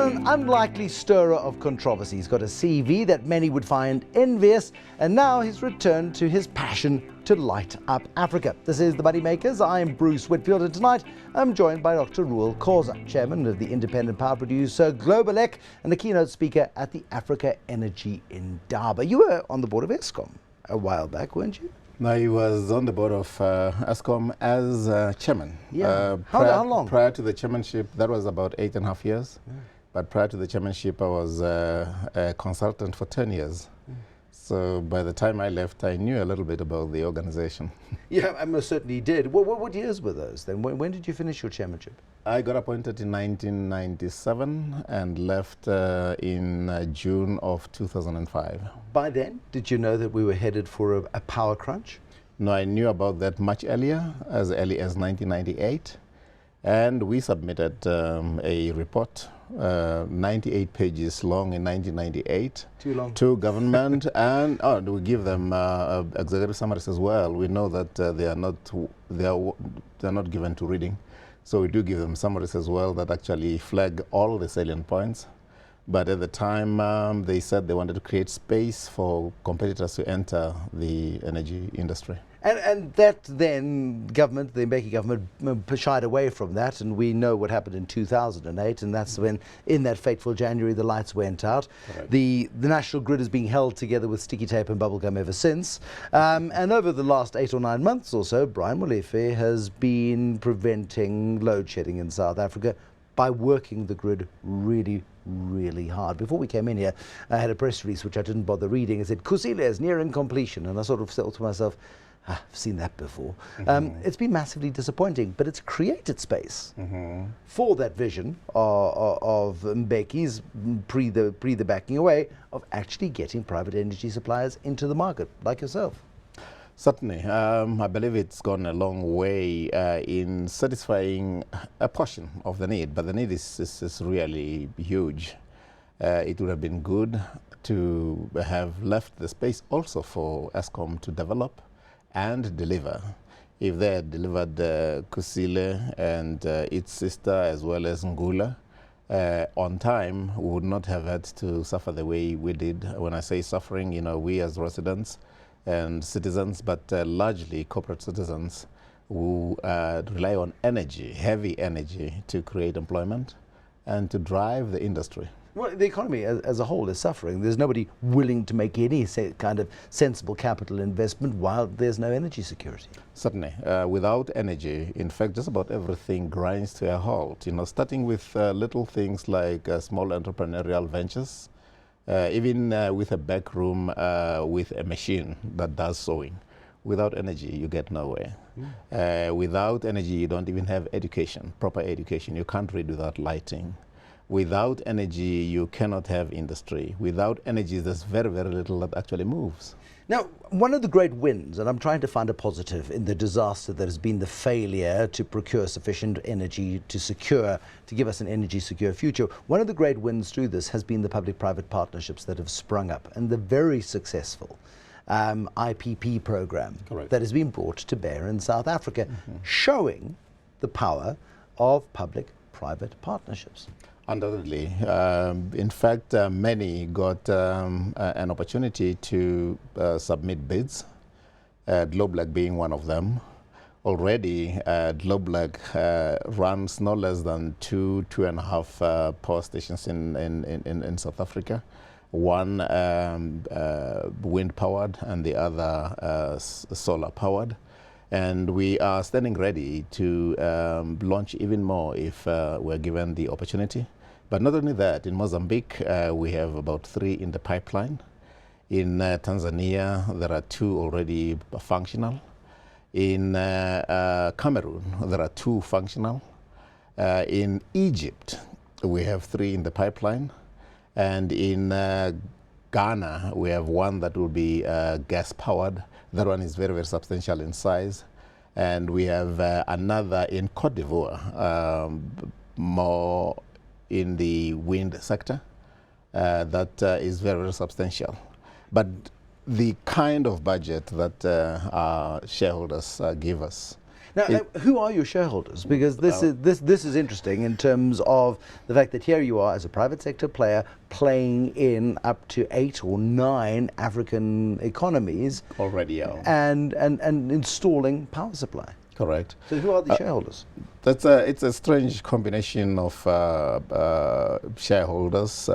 an unlikely stirrer of controversy. He's got a CV that many would find envious, and now he's returned to his passion to light up Africa. This is the MoneyMakers. I'm Bruce Whitfield, and tonight I'm joined by Dr Reuel Khoza, chairman of the independent power producer Globeleq and the keynote speaker at the African Energy Indaba. You were on the board of Eskom a while back, weren't you? No, he was on the board of Eskom as chairman. Yeah. How long? Prior to the chairmanship, that was about 8.5 years. Yeah. But prior to the chairmanship, I was a consultant for 10 years. So by the time I left, I knew a little bit about the organization. Yeah, I most certainly did. What years were those then? When did you finish your chairmanship? I got appointed in 1997 and left in June of 2005. By then, did you know that we were headed for a power crunch? No, I knew about that much earlier, as early as 1998. And we submitted a report, 98 pages long in 1998. Too long. To government, and we give them executive summaries as well. We know that they are not given to reading, so we do give them summaries as well that actually flag all the salient points. But at the time, they said they wanted to create space for competitors to enter the energy industry. And that then government, the Mbeki government, shied away from that, and we know what happened in 2008, and that's when, in that fateful January, the lights went out. Right. The national grid is being held together with sticky tape and bubblegum ever since. And over the last 8 or 9 months or so, Brian Molefe has been preventing load shedding in South Africa by working the grid really, really hard. Before we came in here, I had a press release which I didn't bother reading. It said, Kusile is nearing completion, and I sort of thought to myself, I've seen that before. It's been massively disappointing, but it's created space for that vision of Mbeki's pre the backing away of actually getting private energy suppliers into the market, like yourself. Certainly. I believe it's gone a long way in satisfying a portion of the need, but the need is really huge. It would have been good to have left the space also for Eskom to develop and deliver. If they had delivered Kusile and its sister as well as Ngula on time, we would not have had to suffer the way we did. When I say suffering, you know, we as residents and citizens, but largely corporate citizens who rely on energy, heavy energy, to create employment and to drive the industry. Well, the economy as a whole is suffering. There's nobody willing to make any kind of sensible capital investment while there's no energy security. Certainly. Without energy, in fact, just about everything grinds to a halt. You know, starting with little things like small entrepreneurial ventures, even with a back room with a machine that does sewing. Without energy, you get nowhere. Without energy, you don't even have education, proper education. You can't read without lighting. Without energy, you cannot have industry. Without energy, there's very, very little that actually moves. Now, one of the great wins, and I'm trying to find a positive in the disaster that has been the failure to procure sufficient energy to give us an energy secure future. One of the great wins through this has been the public-private partnerships that have sprung up, and the very successful IPP program that has been brought to bear in South Africa, showing the power of public-private partnerships. Undoubtedly. In fact, many got an opportunity to submit bids, Globeleq being one of them. Already, Globeleq runs no less than 2.5 power stations in South Africa. One wind-powered and the other solar-powered. And we are standing ready to launch even more if we're given the opportunity. But not only that, in Mozambique, we have about 3 in the pipeline. In Tanzania, there are 2 already functional. In Cameroon, there are 2 functional. In Egypt, we have 3 in the pipeline. And in Ghana, we have 1 that will be gas-powered. That one is very, very substantial in size. And we have another in Cote d'Ivoire, more in the wind sector, that is very, very substantial. But the kind of budget that our shareholders give us Now, who are your shareholders? Because this is interesting in terms of the fact that here you are as a private sector player playing in up to 8 or 9 African economies already, and installing power supply. Correct. So who are the shareholders? It's a strange combination of shareholders,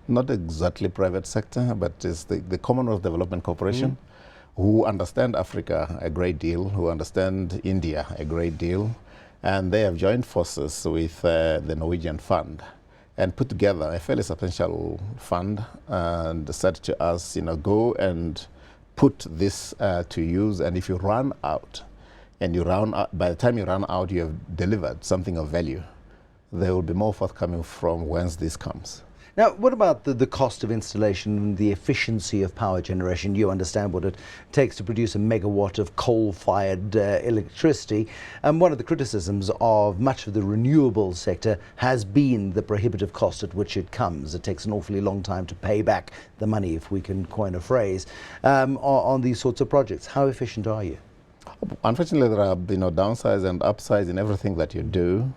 not exactly private sector, but it's the Commonwealth Development Corporation, who understand Africa a great deal, who understand India a great deal, and they have joined forces with the Norwegian fund and put together a fairly substantial fund and said to us, go and put this to use, and if you run out, and by the time you run out, you have delivered something of value, there will be more forthcoming from whence this comes. Now, what about the cost of installation and the efficiency of power generation? You understand what it takes to produce a megawatt of coal-fired electricity. One of the criticisms of much of the renewable sector has been the prohibitive cost at which it comes. It takes an awfully long time to pay back the money, if we can coin a phrase, on these sorts of projects. How efficient are you? Unfortunately, there are downsides and upsides in everything that you do.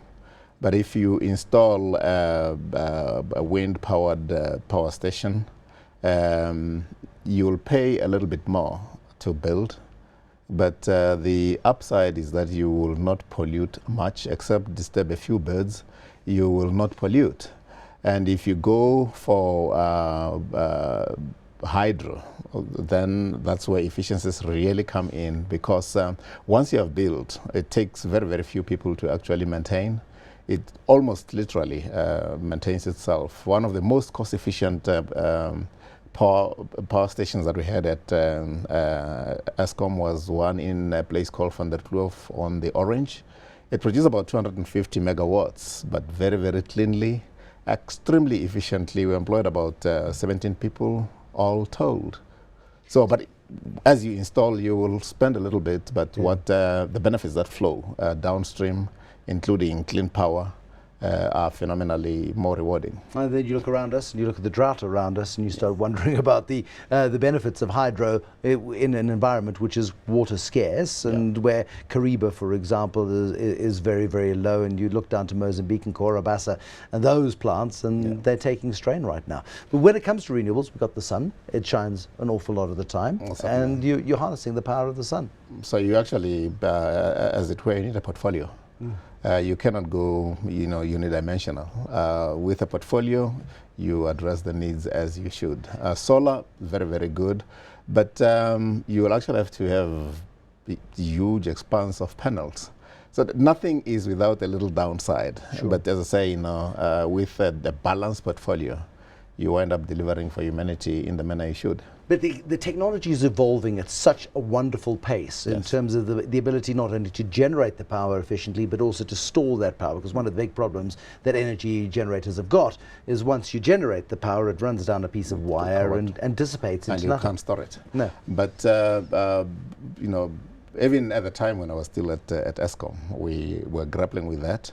But if you install a wind-powered power station, you'll pay a little bit more to build. But the upside is that you will not pollute much, except disturb a few birds. You will not pollute. And if you go for hydro, then that's where efficiencies really come in, because once you have built, it takes very, very few people to actually maintain. It almost literally maintains itself. One of the most cost-efficient power stations that we had at Eskom was one in a place called Van der Kloof on the Orange. It produced about 250 megawatts, but very, very cleanly, extremely efficiently. We employed about 17 people, all told. So, but as you install, you will spend a little bit, but what the benefits that flow downstream, including clean power, are phenomenally more rewarding. And then you look around us, and you look at the drought around us, and you start wondering about the benefits of hydro in an environment which is water scarce, and where Kariba, for example, is very, very low. And you look down to Mozambique and Korabasa and those plants, and they're taking strain right now. But when it comes to renewables, we've got the sun. It shines an awful lot of the time, and you're harnessing the power of the sun. So you actually, as it were, you need a portfolio. You cannot go, unidimensional. With a portfolio, you address the needs as you should. Solar, very, very good, but you will actually have to have huge expanse of panels. So nothing is without a little downside. Sure. But as I say, with the balanced portfolio, you wind up delivering for humanity in the manner you should. But the technology is evolving at such a wonderful pace in terms of the ability not only to generate the power efficiently, but also to store that power. Because one of the big problems that energy generators have got is once you generate the power, it runs down a piece of wire and dissipates into nothing. And you can't store it. No. But, even at the time when I was still at Eskom, we were grappling with that,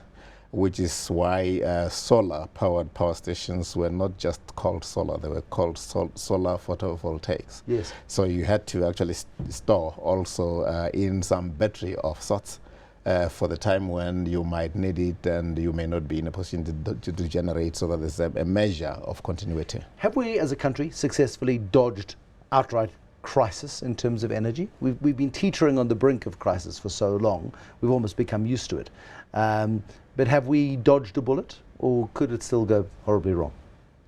which is why solar-powered power stations were not just called solar, they were called solar photovoltaics. Yes. So you had to actually store also in some battery of sorts for the time when you might need it and you may not be in a position to generate, so that there's a measure of continuity. Have we as a country successfully dodged outright crisis in terms of energy? We've been teetering on the brink of crisis for so long, we've almost become used to it. But have we dodged a bullet, or could it still go horribly wrong?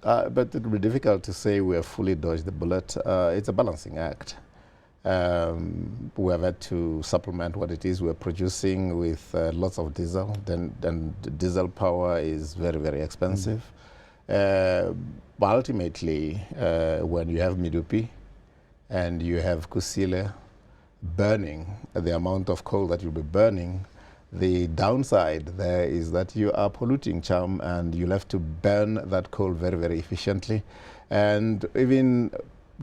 But it would be difficult to say we have fully dodged the bullet. It's a balancing act. We have had to supplement what it is we're producing with lots of diesel. Then diesel power is very, very expensive. But ultimately, when you have Medupi and you have Kusile burning, the amount of coal that you'll be burning, the downside there is that you are polluting Cham, and you'll have to burn that coal very, very efficiently. And even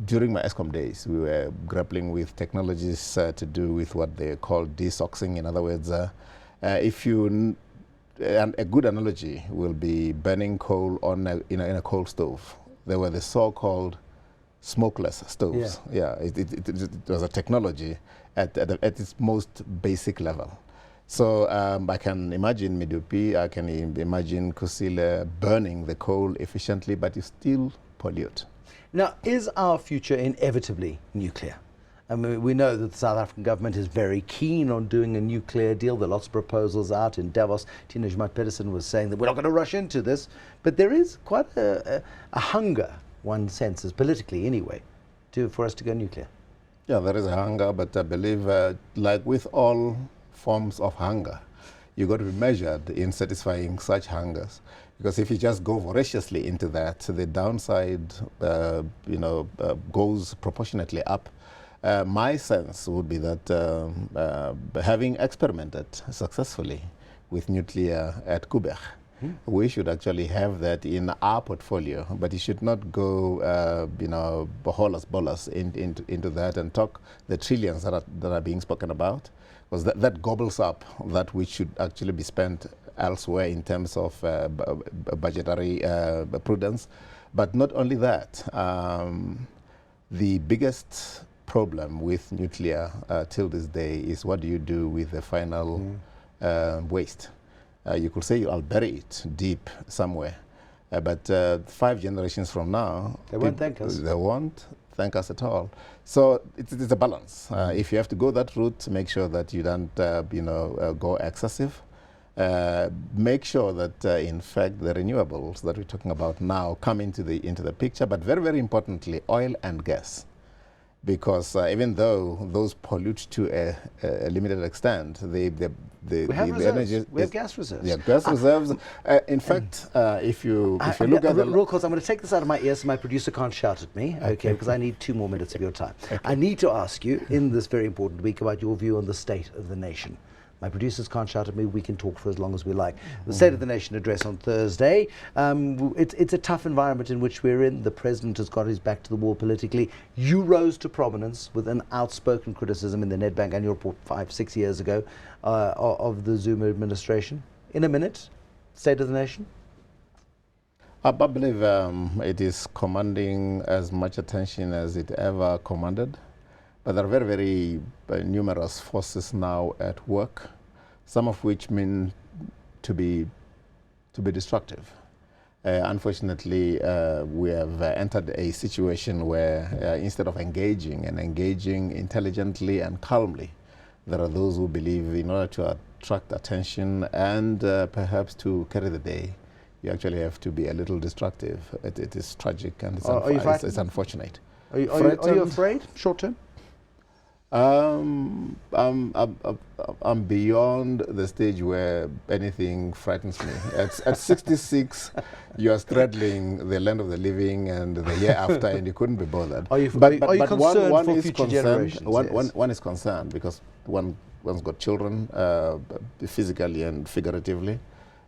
during my Eskom days, we were grappling with technologies to do with what they call desoxing. In other words, and a good analogy will be burning coal on in a coal stove. They were the so-called smokeless stoves. It was a technology at its most basic level. So I can imagine Medupi, I can imagine Kusile burning the coal efficiently, but you still pollute. Now, is our future inevitably nuclear? I mean, we know that the South African government is very keen on doing a nuclear deal. There are lots of proposals out in Davos. Tina Joemat-Pettersson was saying that we're not going to rush into this, but there is quite a hunger, one senses, politically anyway, for us to go nuclear. Yeah, there is a hunger, but I believe, like with all forms of hunger, you've got to be measured in satisfying such hungers. Because if you just go voraciously into that, the downside, goes proportionately up. My sense would be that having experimented successfully with nuclear at Globeleq, we should actually have that in our portfolio, but you should not go, bolas into that and talk the trillions that are being spoken about, because that gobbles up that which should actually be spent elsewhere in terms of budgetary prudence. But not only that, the biggest problem with nuclear till this day is what do you do with the final waste? You could say I'll bury it deep somewhere, but 5 generations from now, they won't thank us. They won't thank us at all. So it's a balance. If you have to go that route, make sure that you don't, go excessive. Make sure that, in fact, the renewables that we're talking about now come into the picture. But very, very importantly, oil and gas. Because even though those pollute to a limited extent, the energy, we have gas reserves. Yeah, gas reserves. In fact, if you look at Reuel Khoza, I'm going to take this out of my ears so my producer can't shout at me, okay? Because I need 2 more minutes of your time. Okay. I need to ask you in this very important week about your view on the state of the nation. My producers can't shout at me. We can talk for as long as we like. The State of the Nation address on Thursday. It's a tough environment in which we're in. The president has got his back to the wall politically. You rose to prominence with an outspoken criticism in the Nedbank annual report 5-6 years ago of the Zuma administration. In a minute, State of the Nation. I believe it is commanding as much attention as it ever commanded. But there are very, very numerous forces now at work, some of which mean to be destructive. Unfortunately, we have entered a situation where instead of engaging intelligently and calmly, there are those who believe in order to attract attention and perhaps to carry the day, you actually have to be a little destructive. It is tragic and it's unfortunate. Are you afraid, short term? I'm beyond the stage where anything frightens me. At 66, you are straddling the land of the living and the year after, and you couldn't be bothered. Are you concerned for future generations? One is concerned because one's got children, physically and figuratively,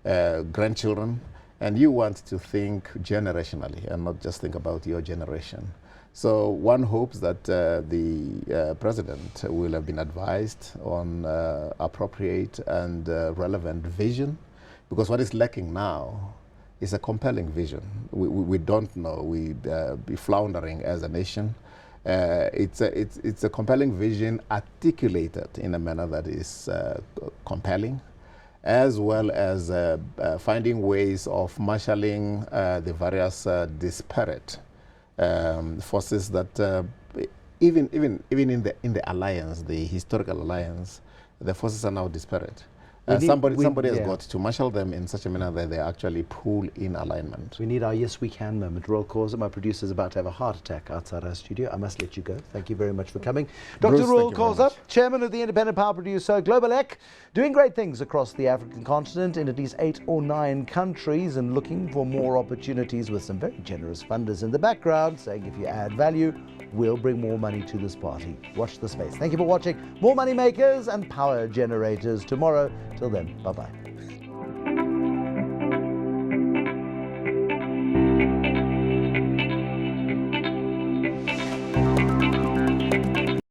grandchildren, and you want to think generationally and not just think about your generation. So one hopes that the president will have been advised on appropriate and relevant vision, because what is lacking now is a compelling vision. We don't know. We be floundering as a nation. It's a compelling vision articulated in a manner that is compelling, as well as finding ways of marshalling the various disparate forces that even in the alliance, the historical alliance, the forces are now disparate. Somebody has got to marshal them in such a manner that they actually pull in alignment. We need our yes we can moment. Reuel Khoza, my producer, is about to have a heart attack outside our studio. I must let you go. Thank you very much for coming. Dr. Reuel Khoza, chairman of the independent power producer Globeleq, doing great things across the African continent in at least 8 or 9 countries and looking for more opportunities with some very generous funders in the background, saying if you add value, we'll bring more money to this party. Watch the space. Thank you for watching. More Moneymakers and Power Generators tomorrow. Till then, bye-bye.